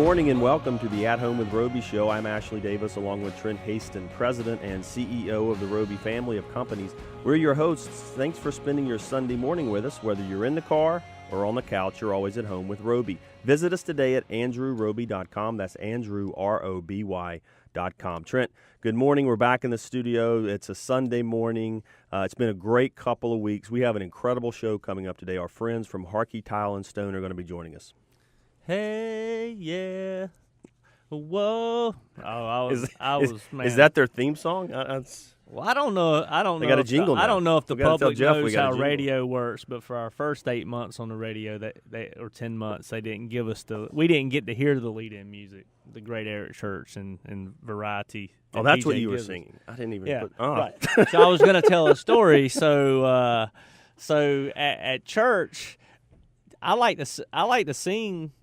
morning and welcome to the At Home with Roby show. I'm Ashley Davis along with Trent Haston, President and CEO of the Roby family of companies. We're your hosts. Thanks for spending your Sunday morning with us. Whether you're in the car or on the couch, you're always at home with Roby. Visit us today at andrewroby.com. That's Andrew, R-O-B-Y.com. Trent, good morning. We're back in the studio. It's a Sunday morning. It's been a great couple of weeks. We have an incredible show coming up today. Our friends from Harkey Tile and Stone are going to be joining us. Hey, yeah, whoa! Is Man. Is that their theme song? Well, I don't know. They got a jingle now. I don't know if the public knows how jingle. radio works, but for our first 8 months on the radio, or 10 months, they didn't give us we didn't get to hear the lead-in music, the Great Eric Church and Variety. Oh, that's what you were singing. I didn't even put. Oh. Right. So I was going to tell a story. So at church, I like to sing.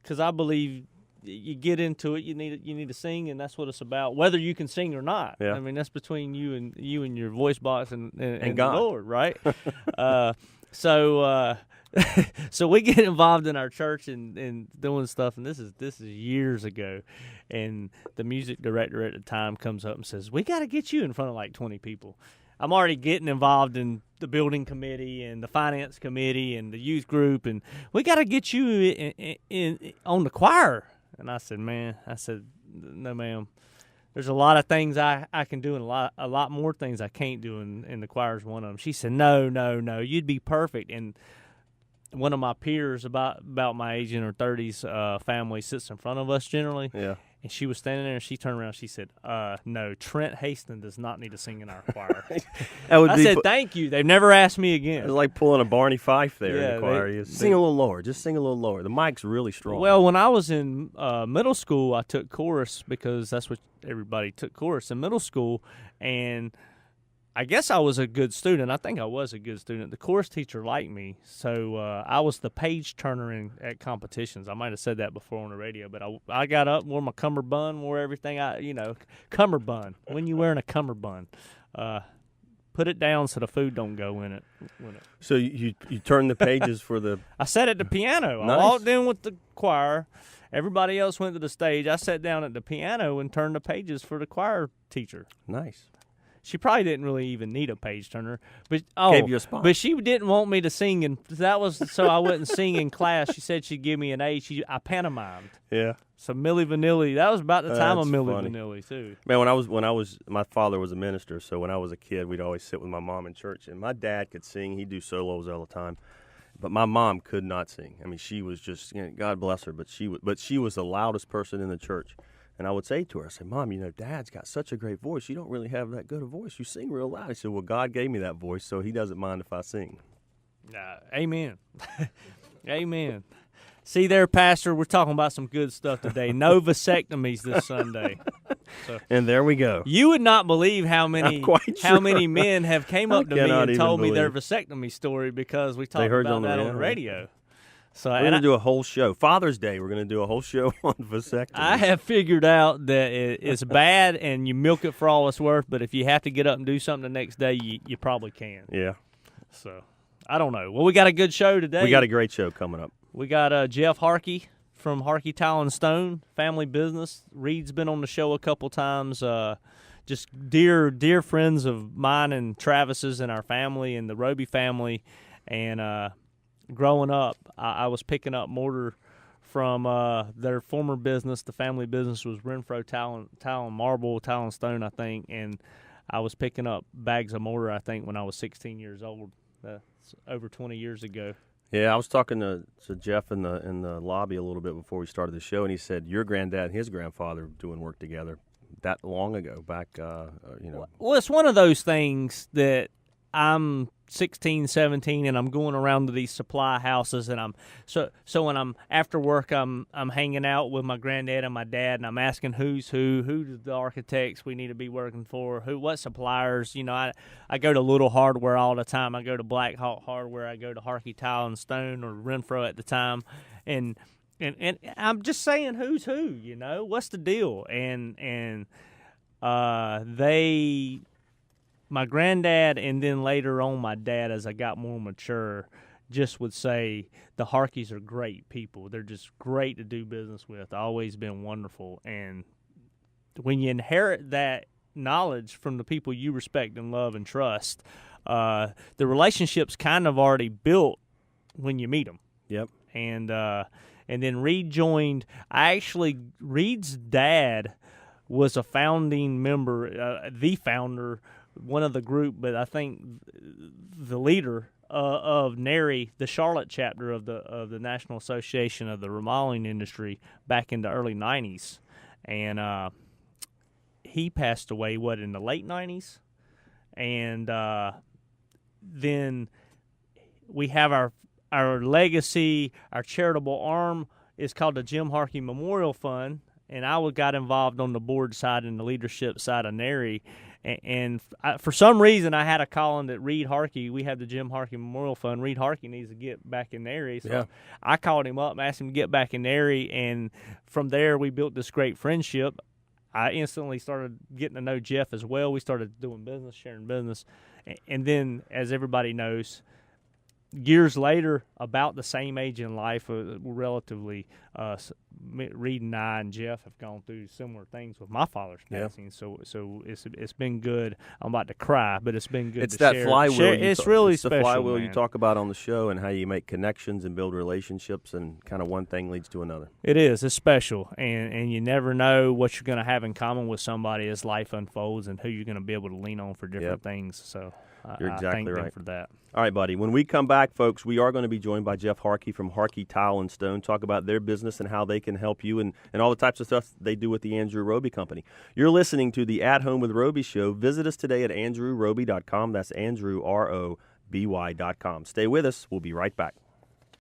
Because I believe you get into it, you need to sing, and that's what it's about, whether you can sing or not. Yeah. I mean, that's between you and your voice box and God. the Lord, right? So we get involved in our church and doing stuff, and this is years ago, and the music director at the time comes up and says, "We got to get you in front of like 20 people." I'm already getting involved in the building committee and the finance committee and the youth group, and we got to get you in on the choir. And I said, no, ma'am. There's a lot of things I can do and a lot more things I can't do, and the choir is one of them. She said, no, you'd be perfect. And one of my peers about my age in her 30s family sits in front of us generally. Yeah. And she was standing there, and she turned around and she said, no, Trent Haston does not need to sing in our choir. I said, thank you. They've never asked me again. It's like pulling a Barney Fife there in the choir. Sing a little lower. Just sing a little lower. The mic's really strong. Well, when I was in middle school, I took chorus because that's what everybody took chorus in middle school. And I guess I was a good student. I think I was a good student. The chorus teacher liked me, so I was the page turner at competitions. I might have said that before on the radio, but I got up, wore my cummerbund, wore everything. Cummerbund. When you wearing a cummerbund, put it down so the food don't go in it. So you turn the pages for the. I sat at the piano. Nice. I walked in with the choir. Everybody else went to the stage. I sat down at the piano and turned the pages for the choir teacher. Nice. She probably didn't really even need a page turner, but gave you a spot. But she didn't want me to sing, and that was so I wouldn't sing in class. She said she'd give me an A. I pantomimed. Yeah. So Milli Vanilli, that was about the time of Milli funny. Vanilli too. Man, when I was, my father was a minister, so when I was a kid, we'd always sit with my mom in church, and my dad could sing. He'd do solos all the time, but my mom could not sing. I mean, she was just, God bless her, but she was the loudest person in the church. And I would say to her, I said, Mom, Dad's got such a great voice. You don't really have that good a voice. You sing real loud. He said, well, God gave me that voice, so he doesn't mind if I sing. Amen. Amen. See there, Pastor, we're talking about some good stuff today. No vasectomies this Sunday. So, and there we go. You would not believe how many men have came up to me and told me their vasectomy story because we talked about that on the radio. So we're going to do a whole show. Father's Day, we're going to do a whole show on vasectomy. I have figured out that it's bad and you milk it for all it's worth, but if you have to get up and do something the next day, you probably can. Yeah. So, I don't know. Well, we got a good show today. We got a great show coming up. We got Jeff Harkey from Harkey Tile and Stone, family business. Reed's been on the show a couple times. Just dear friends of mine and Travis's and our family and the Roby family. And growing up, I was picking up mortar from their former business. The family business was Renfro Tile and Marble, Tile and Stone, I think. And I was picking up bags of mortar, I think, when I was 16 years old. That's over 20 years ago. Yeah, I was talking to Jeff in the lobby a little bit before we started the show, and he said your granddad and his grandfather doing work together that long ago, back, Well, it's one of those things that I'm 16, 17, and I'm going around to these supply houses, and I'm so when I'm after work, I'm hanging out with my granddad and my dad, and I'm asking who's who's the architects we need to be working for, what suppliers. I go to Little Hardware all the time. I go to Black Hawk Hardware. I go to Harkey Tile and Stone or Renfro at the time, and I'm just saying who's who. What's the deal? And my granddad, and then later on my dad, as I got more mature, just would say the Harkeys are great people. They're just great to do business with. Always been wonderful. And when you inherit that knowledge from the people you respect and love and trust, the relationship's kind of already built when you meet them. Yep. And then Reed joined. Reed's dad was a founding member, the founder, one of the group, but I think the leader of NARI, the Charlotte chapter of the National Association of the Remodeling Industry, back in the early 90s. And he passed away, in the late 90s? And then we have our legacy, our charitable arm is called the Jim Harkey Memorial Fund, and I got involved on the board side and the leadership side of NARI. And for some reason, I had a calling that Reed Harkey, we have the Jim Harkey Memorial Fund, Reed Harkey needs to get back in NARI. So I called him up and asked him to get back in NARI, and from there we built this great friendship. I instantly started getting to know Jeff as well. We started doing business, sharing business. And then, as everybody knows, years later, about the same age in life, relatively, Reed and I and Jeff have gone through similar things with my father's passing. So it's been good. I'm about to cry, but it's been good. It's that share. flywheel. It's really special. The flywheel man. you talk about on the show, and how you make connections and build relationships, and kind of one thing leads to another. It is. It's special, and you never know what you're going to have in common with somebody as life unfolds, and who you're going to be able to lean on for different things. So. You're exactly I thank right them for that. All right, buddy. When we come back, folks, we are going to be joined by Jeff Harkey from Harkey Tile and Stone, talk about their business and how they can help you and all the types of stuff they do with the Andrew Roby Company. You're listening to the At Home with Roby show. Visit us today at andrewroby.com. That's Andrew, ROBY.com. Stay with us. We'll be right back.